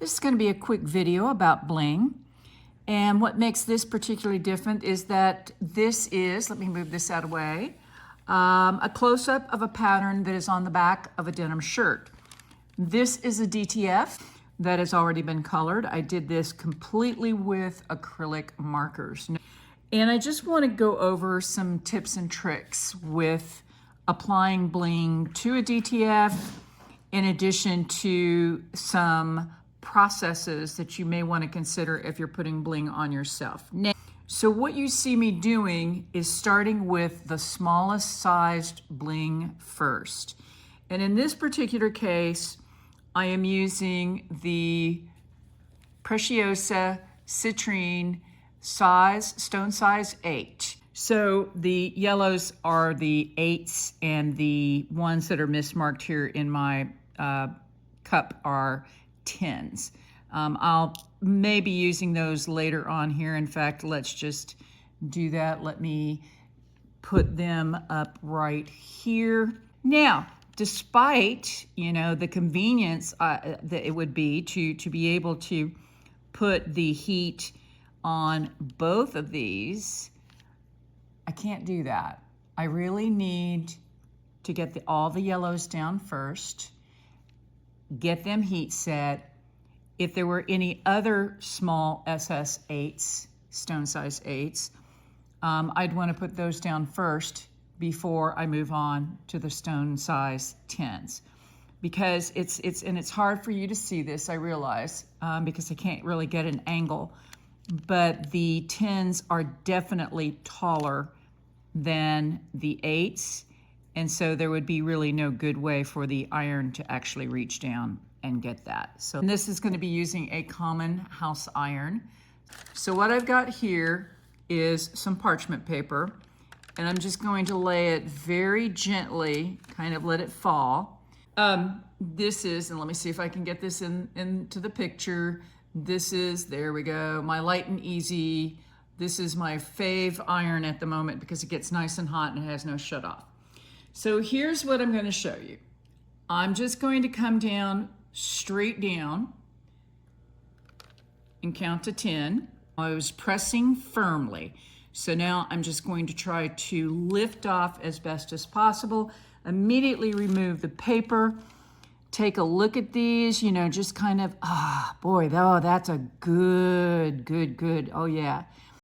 This is going to be a quick video about bling. And what makes this particularly different is that this is, let me move this out of the way, a close-up of a pattern that is on the back of a denim shirt. This is a DTF that has already been colored. I did this completely with acrylic markers. And I just want to go over some tips and tricks with applying bling to a DTF, in addition to some processes that you may want to consider if you're putting bling on yourself. Now, so what you see me doing is starting with the smallest sized bling first. And in this particular case, I am using the Preciosa Citrine size, stone size 8. So the yellows are the 8s, and the ones that are mismarked here in my cup are 10s. I'll maybe using those later on here. In fact, let's just do that. Let me put them up right here. Now, despite, the convenience that it would be to be able to put the heat on both of these, I can't do that. I really need to get all the yellows down first, get them heat set. If there were any other small SS8s, stone size 8s, I'd want to put those down first before I move on to the stone size 10s. Because it's hard for you to see this, I realize, because I can't really get an angle, but the 10s are definitely taller than the 8s. And so there would be really no good way for the iron to actually reach down and get that. So this is going to be using a common house iron. So what I've got here is some parchment paper, and I'm just going to lay it very gently, kind of let it fall. This is, and let me see if I can get this into the picture. This is, there we go, my light and easy. This is my fave iron at the moment because it gets nice and hot and it has no shut off. So here's what I'm going to show you. I'm just going to come down, straight down, and count to 10. I was pressing firmly. So now I'm just going to try to lift off as best as possible, immediately remove the paper, take a look at these, just kind of, boy, oh, that's a good, oh yeah.